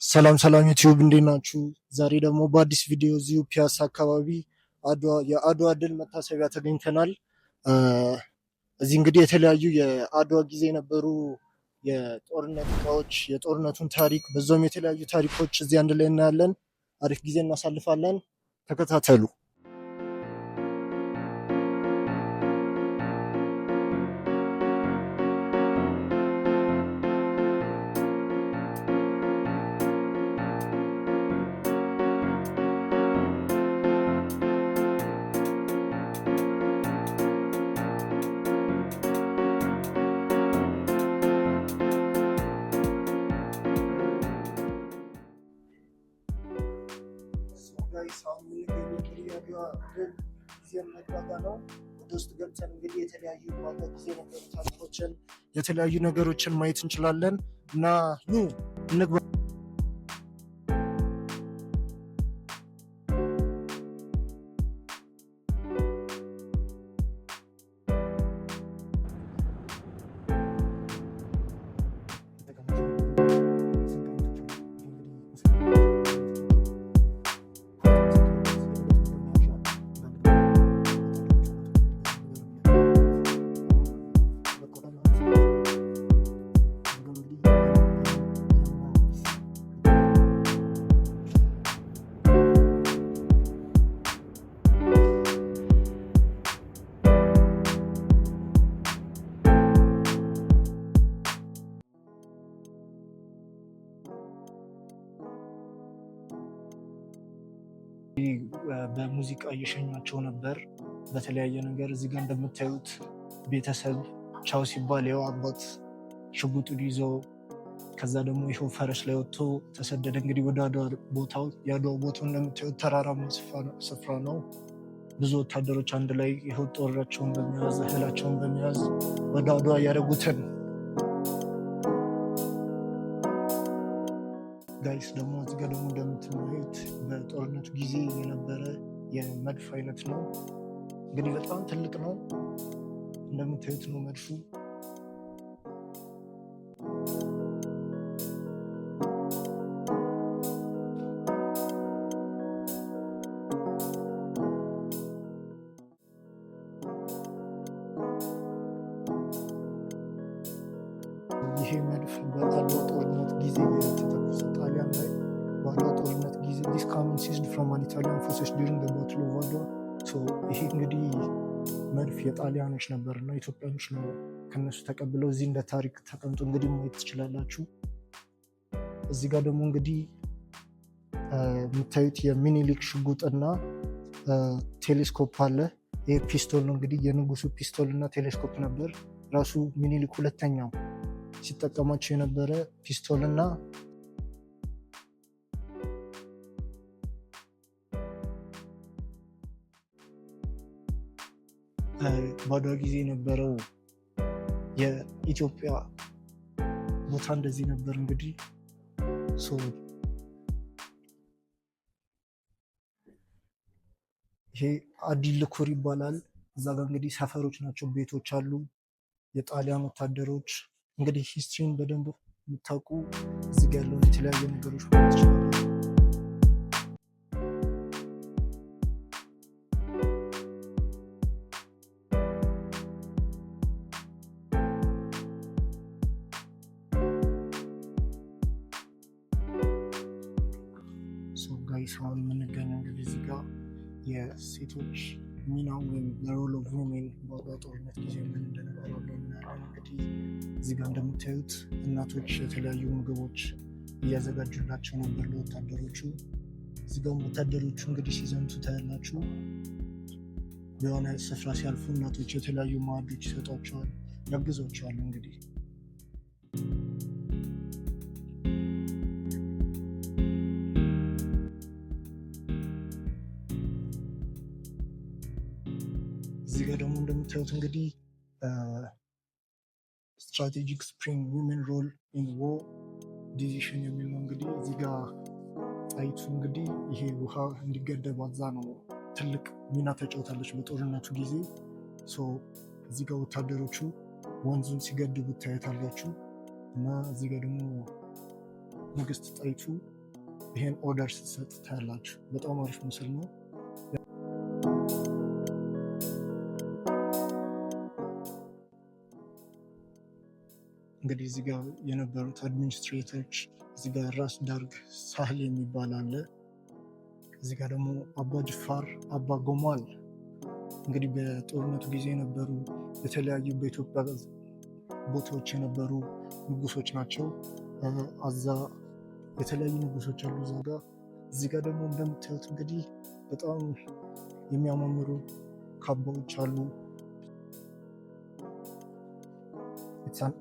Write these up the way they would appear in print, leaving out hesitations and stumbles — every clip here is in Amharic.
ሰላም ሰላም ዩቲዩብ እንዴት ናችሁ? ዛሬ ደግሞ በአዲስ ቪዲዮ እዚሁ ፒያሳ አካባቢ የአድዋ ድል መታሰቢያ ተገኝተናል። እዚህ እንግዲህ የተለያዩ የአድዋ ጊዜ የነበሩ የጦርነት እቃዎች፣ የጦርነቱን ታሪክ በዛውም የተለያዩ ታሪኮች እዚህ አንድ ላይ እናያለን። አሪፍ ጊዜ እናሳልፋለን። ተከታተሉ። ወደ ውስጥ ገብተን እንግዲህ የተለያዩ ጊዜ ነበሩ ታሪኮችን የተለያዩ ነገሮችን ማየት እንችላለን እና ኑ እንግባ። በሙዚቃ እየሸኛቸው ነበር በተለያየ ነገር። እዚህ ጋር እንደምታዩት ቤተሰብ ቻው ሲባል ያው አባት ሽጉጡን ይዞ ከዛ ደግሞ ይኸው ፈረስ ላይ ወጥቶ ተሰደደ። እንግዲህ ወደ ቦታው የአድዋ ቦታው እንደምታዩት ተራራማ ስፍራ ነው። ብዙ ወታደሮች አንድ ላይ ይኸው ጦራቸውን በመያዝ እህላቸውን በመያዝ ወደ አድዋ ያደረጉትን ጋይስ ደግሞ እዚህ ጋር ደግሞ እንደምትመለከቱት በጦርነቱ ጊዜ የነበረ የመድፍ አይነት ነው። እንግዲህ በጣም ትልቅ ነው እንደምታዩት ነው መድፉ። ይሄ መድፍ በአድዋ ጦርነት ጊዜ የተተኮሰ ጣሊያን ላይ በአድዋ ጦርነት ጊዜ ዲስ ካምን ሲዝድ ፍሮም አን ኢታሊያን ፎርሰስ ዱሪንግ ዘ ባትል ኦፍ አድዋ። ይሄ እንግዲህ መድፍ የጣሊያኖች ነበር እና ኢትዮጵያኖች ነው ከነሱ ተቀብለው እዚህ እንደ ታሪክ ተቀምጦ እንግዲህ ማየት ትችላላችሁ። እዚህ ጋር ደግሞ እንግዲህ የምታዩት የሚኒሊክ ሽጉጥና ቴሌስኮፕ አለ። ይህ ፒስቶል ነው እንግዲህ የንጉሱ ፒስቶል እና ቴሌስኮፕ ነበር። ራሱ ሚኒሊክ ሁለተኛው ሲጠቀማቸው የነበረ ፒስቶል እና በአድዋ ጊዜ የነበረው የኢትዮጵያ ቦታ እንደዚህ ነበር። እንግዲህ ይሄ አዲልኩር ይባላል። እዛ ጋር እንግዲህ ሰፈሮች ናቸው፣ ቤቶች አሉ። የጣሊያን ወታደሮች እንግዲህ ሂስትሪን በደንብ የምታውቁ እዚህ ጋር ያለውን የተለያዩ ነገሮች ማለት ይችላሉ። ጋይስ አሁን የምንገኘው እንግዲህ እዚህ ጋር የሴቶች ሚና ወይም ሮል ኦፍ ዊሜን በአድዋ ጦርነት ጊዜ ምን እንደነበረ እናያለን። እንግዲህ እዚህ ጋር እንደምታዩት እናቶች የተለያዩ ምግቦች እያዘጋጁላቸው ነበር ለወታደሮቹ። እዚህ ጋር ወታደሮቹ እንግዲህ ሲዘምቱ ታያላችሁ። በሆነ ስፍራ ሲያልፉ እናቶች የተለያዩ ማዕዶች ይሰጧቸዋል፣ ያግዟቸዋል። እንግዲህ እዚህ ጋር ደግሞ እንደምታዩት እንግዲህ ስትራቴጂክ ስፕሪንግ ውመን ሮል ኢን ዎር ዲሲሽን የሚል ነው። እንግዲህ እዚህ ጋር ጣይቱ እንግዲህ ይሄ ውሃ እንዲገደብ አዛ ነው ትልቅ ሚና ተጫውታለች በጦርነቱ ጊዜ። እዚህ ጋር ወታደሮቹ ወንዙን ሲገድቡ ታያታላችሁ እና እዚህ ጋር ደግሞ ንግስት ጣይቱ ይሄን ኦርደር ስትሰጥ ታያላችሁ። በጣም አሪፍ ምስል ነው። እንግዲህ እዚህ ጋር የነበሩት አድሚኒስትሬተሮች እዚህ ጋር ራስ ዳርግ ሳህል የሚባል አለ። እዚህ ጋር ደግሞ አባ ጅፋር አባ ጎማል እንግዲህ በጦርነቱ ጊዜ የነበሩ የተለያዩ በኢትዮጵያ ቦታዎች የነበሩ ንጉሶች ናቸው። አዛ የተለያዩ ንጉሶች አሉ እዛ ጋር። እዚህ ጋር ደግሞ እንደምታዩት እንግዲህ በጣም የሚያማምሩ ካባዎች አሉ።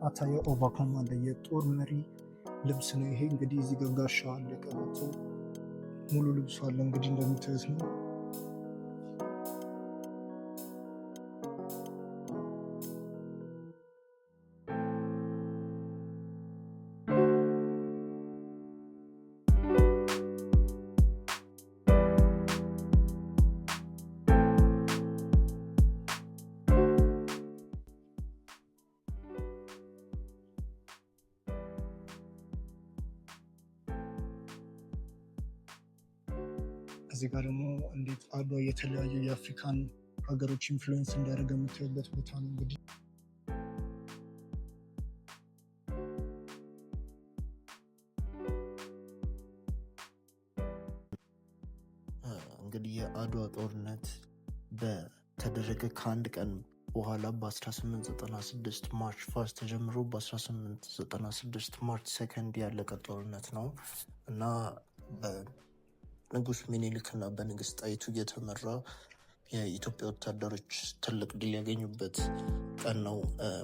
አታየ ኦቫ ኮማንድ የጦር መሪ ልብስ ነው ይሄ። እንግዲህ እዚህ ጋር ጋሻ አለ፣ ቀበቶ ሙሉ ልብሱ አለ። እንግዲህ እንደምታዩት ነው። እዚህ ጋር ደግሞ እንዴት አድዋ የተለያዩ የአፍሪካን ሀገሮች ኢንፍሉዌንስ እንዳደረገ የምታዩበት ቦታ ነው። እንግዲህ የአድዋ ጦርነት በተደረገ ከአንድ ቀን በኋላ በ1896 ማርች 1 ተጀምሮ በ1896 ማርች 2 ያለቀ ጦርነት ነው እና ንጉስ ሚኒሊክ እና በንግስት ጣይቱ እየተመራ የኢትዮጵያ ወታደሮች ትልቅ ድል ያገኙበት ቀን ነው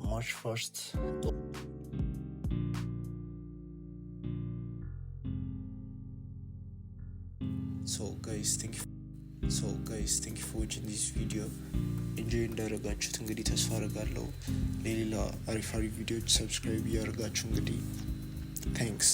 ማርች 1። So guys, thank you for watching this video. ኢንጆይ እንዳደረጋችሁት እንግዲህ ተስፋ አደርጋለሁ። ለሌላ አሪፍ ቪዲዮዎች ሰብስክራይብ እያደረጋችሁ እንግዲህ ታንክስ